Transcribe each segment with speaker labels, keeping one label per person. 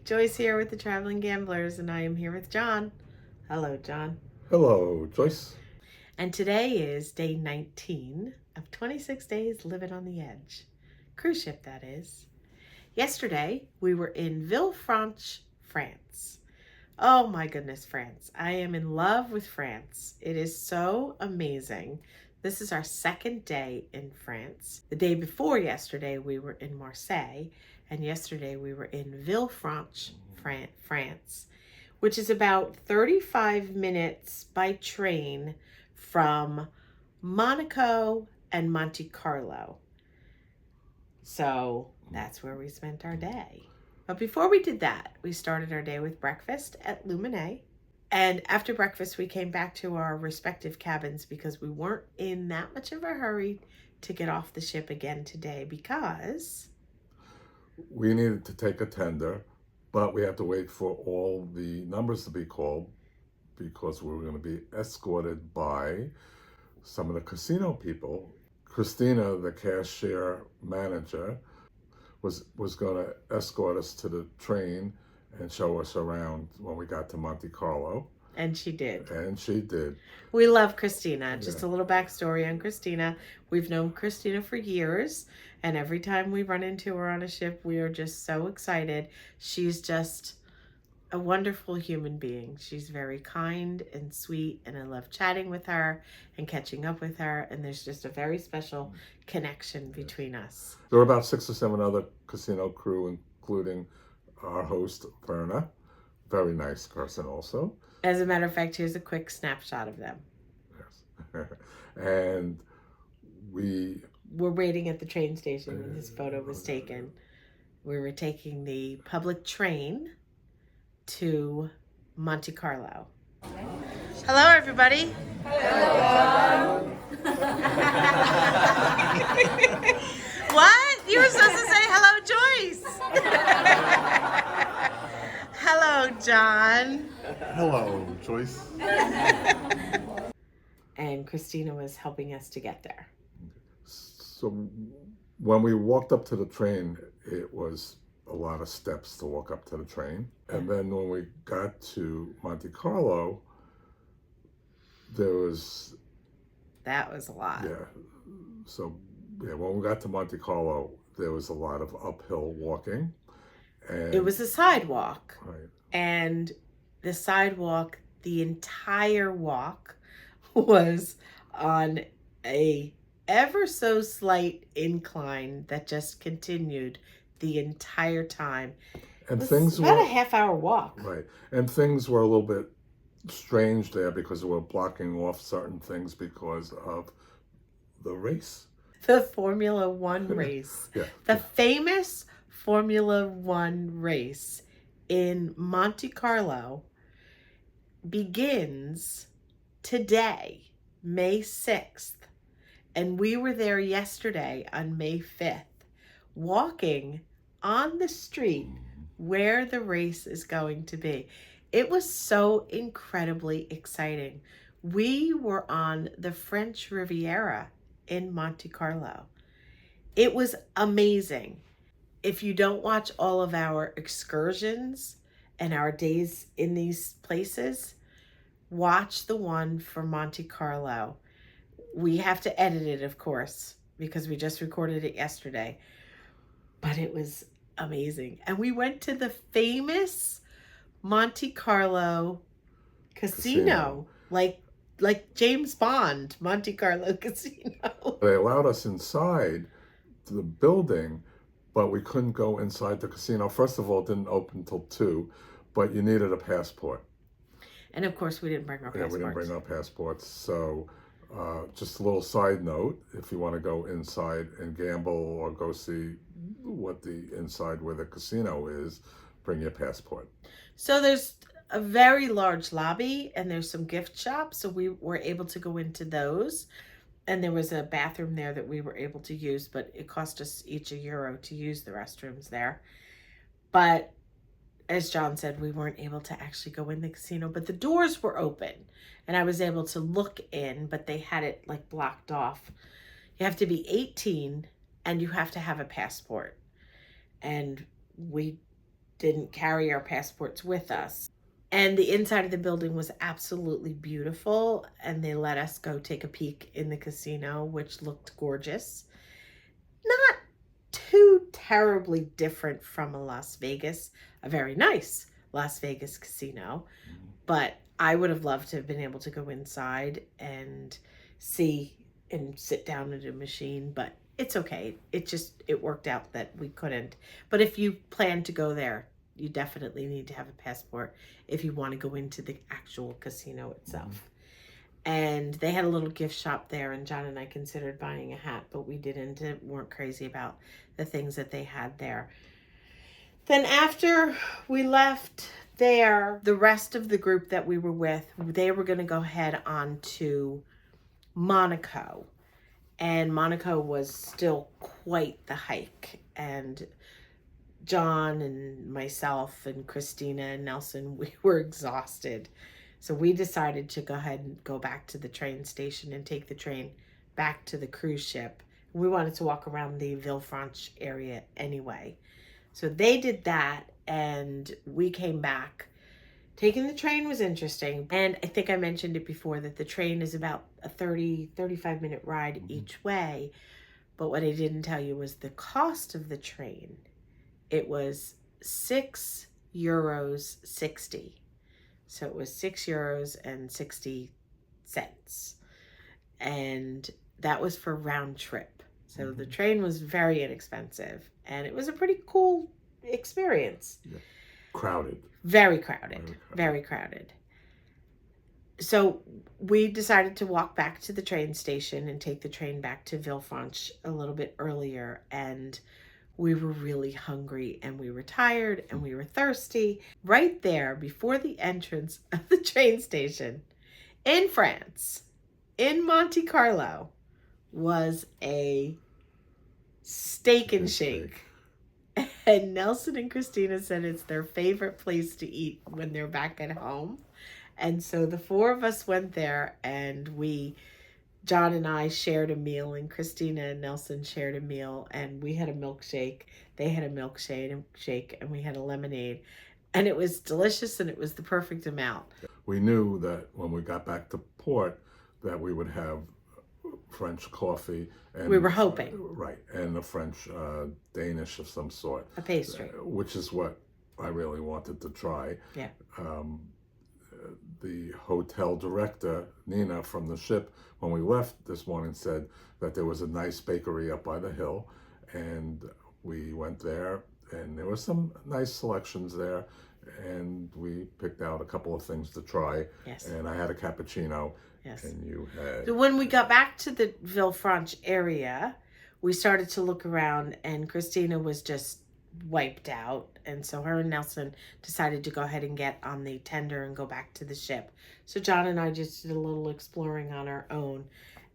Speaker 1: Joyce here with the Traveling Gamblers, and I am here with Jon. Hello, Jon.
Speaker 2: Hello, Joyce.
Speaker 1: And today is day 19 of 26 days living on the edge. Cruise ship, that is. Yesterday, we were in Villefranche, France. Oh my goodness, France. I am in love with France. It is so amazing. This is our second day in France. The day before yesterday, we were in Marseille, and yesterday we were in Villefranche, France, which is about 35 minutes by train from Monaco and Monte Carlo. So that's where we spent our day. But before we did that, we started our day with breakfast at LUGGAGE. And after breakfast, we came back to our respective cabins because we weren't in that much of a hurry to get off the ship again today because
Speaker 2: we needed to take a tender, but we had to wait for all the numbers to be called because we were going to be escorted by some of the casino people. Christina, the cashier manager, was going to escort us to the train and show us around when we got to Monte Carlo.
Speaker 1: And she did.
Speaker 2: And she did.
Speaker 1: We love Christina. Just a little backstory on Christina. We've known Christina for years, and every time we run into her on a ship, we are just so excited. She's just a wonderful human being. She's very kind and sweet, and I love chatting with her and catching up with her, and there's just a very special connection between us.
Speaker 2: There were about 6 or 7 other casino crew, including our host, Verna. Very nice person also.
Speaker 1: As a matter of fact, here's a quick snapshot of them.
Speaker 2: Yes. And we
Speaker 1: were waiting at the train station when this photo was taken. We were taking the public train to Monte Carlo. Hello, everybody.
Speaker 3: Hello.
Speaker 1: What? You were supposed to say hello, Joyce. Hello, Jon.
Speaker 2: Hello, Joyce.
Speaker 1: And Christina was helping us to get there.
Speaker 2: So when we walked up to the train, it was a lot of steps to walk up to the train. And then when we got to Monte Carlo,
Speaker 1: That was a lot.
Speaker 2: Yeah. So when we got to Monte Carlo, there was a lot of uphill walking. And
Speaker 1: it was a sidewalk.
Speaker 2: Right.
Speaker 1: And the sidewalk, the entire walk was on a ever so slight incline that just continued the entire time.
Speaker 2: And
Speaker 1: it
Speaker 2: things
Speaker 1: was about
Speaker 2: were
Speaker 1: a half-hour walk.
Speaker 2: Right. And things were a little bit strange there because we were blocking off certain things because of the race.
Speaker 1: The Formula One race.
Speaker 2: Yeah.
Speaker 1: The famous Formula One race in Monte Carlo begins today, May 6th. And we were there yesterday on May 5th, walking on the street where the race is going to be. It was so incredibly exciting. We were on the French Riviera in Monte Carlo. It was amazing. If you don't watch all of our excursions and our days in these places, watch the one for Monte Carlo. We have to edit it, of course, because we just recorded it yesterday. But it was amazing. And we went to the famous Monte Carlo casino. Like James Bond, Monte Carlo Casino.
Speaker 2: They allowed us inside the building, but we couldn't go inside the casino. First of all, it didn't open till 2, but you needed a passport.
Speaker 1: And of course, we didn't bring our passports.
Speaker 2: Yeah, we didn't bring our passports. So just a little side note, if you want to go inside and gamble or go see what the inside where the casino is, bring your passport.
Speaker 1: So there's a very large lobby and there's some gift shops. So we were able to go into those. And there was a bathroom there that we were able to use, but it cost us each €1 to use the restrooms there. But as Jon said, we weren't able to actually go in the casino, but the doors were open and I was able to look in, but they had it like blocked off. You have to be 18 and you have to have a passport. And we didn't carry our passports with us. And the inside of the building was absolutely beautiful, and they let us go take a peek in the casino, which looked gorgeous. Not too terribly different from a Las Vegas, a very nice Las Vegas casino, but I would have loved to have been able to go inside and see and sit down at a machine, but it's okay. It worked out that we couldn't. But if you plan to go there, you definitely need to have a passport if you want to go into the actual casino itself. And they had a little gift shop there, and Jon and I considered buying a hat, but we didn't. Weren't crazy about the things that they had there. Then after we left there, the rest of the group that we were with, they were going to go head on to Monaco. And Monaco was still quite the hike. And Jon and myself and Christina and Nelson, we were exhausted. So we decided to go ahead and go back to the train station and take the train back to the cruise ship. We wanted to walk around the Villefranche area anyway. So they did that, and we came back. Taking the train was interesting. And I think I mentioned it before that the train is about a 35 minute ride each way. But what I didn't tell you was the cost of the train. It was €6.60. So it was €6.60. And that was for round trip. So the train was very inexpensive. And it was a pretty cool experience.
Speaker 2: Yeah. Crowded.
Speaker 1: Very crowded. Very crowded. So we decided to walk back to the train station and take the train back to Villefranche a little bit earlier. And we were really hungry, and we were tired, and we were thirsty. Right there before the entrance of the train station in France, in Monte Carlo, was a steak and shake. And Nelson and Christina said it's their favorite place to eat when they're back at home. And so the four of us went there, and Jon and I shared a meal, and Christina and Nelson shared a meal, and we had a milkshake. They had a milkshake, and we had a lemonade. And it was delicious, and it was the perfect amount.
Speaker 2: We knew that when we got back to port that we would have French coffee. And
Speaker 1: we were hoping.
Speaker 2: Right, and a French Danish of some sort.
Speaker 1: A pastry.
Speaker 2: Which is what I really wanted to try.
Speaker 1: Yeah.
Speaker 2: The hotel director, Nina, from the ship, when we left this morning, said that there was a nice bakery up by the hill, and we went there, and there were some nice selections there, and we picked out a couple of things to try.
Speaker 1: Yes.
Speaker 2: And I had a cappuccino.
Speaker 1: Yes.
Speaker 2: And you had...
Speaker 1: So when we got back to the Villefranche area, we started to look around, and Christina was just wiped out. And so her and Nelson decided to go ahead and get on the tender and go back to the ship. So Jon and I just did a little exploring on our own,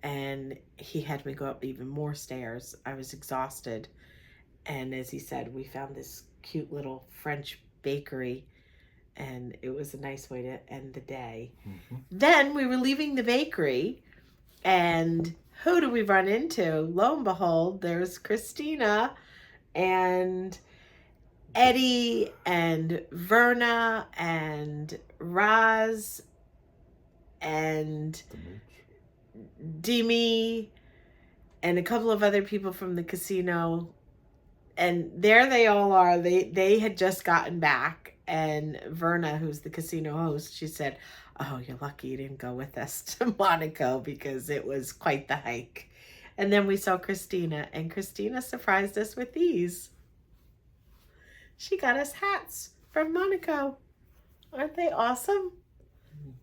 Speaker 1: and he had me go up even more stairs. I was exhausted. And as he said, we found this cute little French bakery, and it was a nice way to end the day. Then we were leaving the bakery, and who do we run into? Lo and behold, there's Christina and Eddie and Verna and Raz and Demi and a couple of other people from the casino. And there they all are. They had just gotten back. And Verna, who's the casino host, she said, "Oh, you're lucky you didn't go with us to Monaco because it was quite the hike." And then we saw Christina, and Christina surprised us with these. She got us hats from Monaco. Aren't they awesome?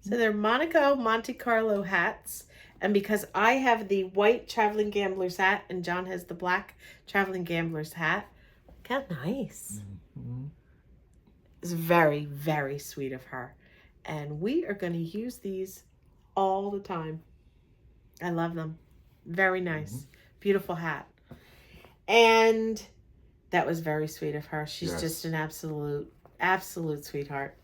Speaker 1: So they're Monaco Monte Carlo hats. And because I have the white traveling gambler's hat and Jon has the black traveling gambler's hat, look how nice. It's very, very sweet of her. And we are going to use these all the time. I love them. Very nice. Beautiful hat. And that was very sweet of her. She's just an absolute sweetheart.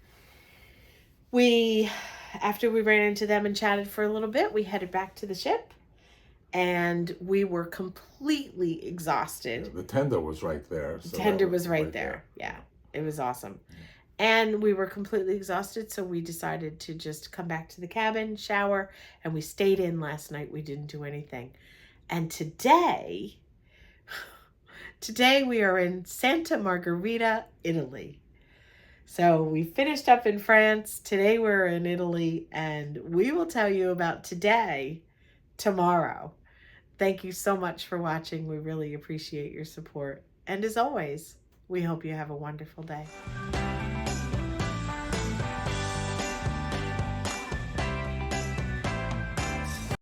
Speaker 1: After we ran into them and chatted for a little bit, we headed back to the ship. And we were completely exhausted.
Speaker 2: The tender was right there.
Speaker 1: The tender was right there. Yeah. It was awesome. And we were completely exhausted, so we decided to just come back to the cabin, shower, and we stayed in last night. We didn't do anything. And today we are in Santa Margherita, Italy. So we finished up in France. Today we're in Italy, and we will tell you about today tomorrow. Thank you so much for watching. We really appreciate your support. And as always, we hope you have a wonderful day.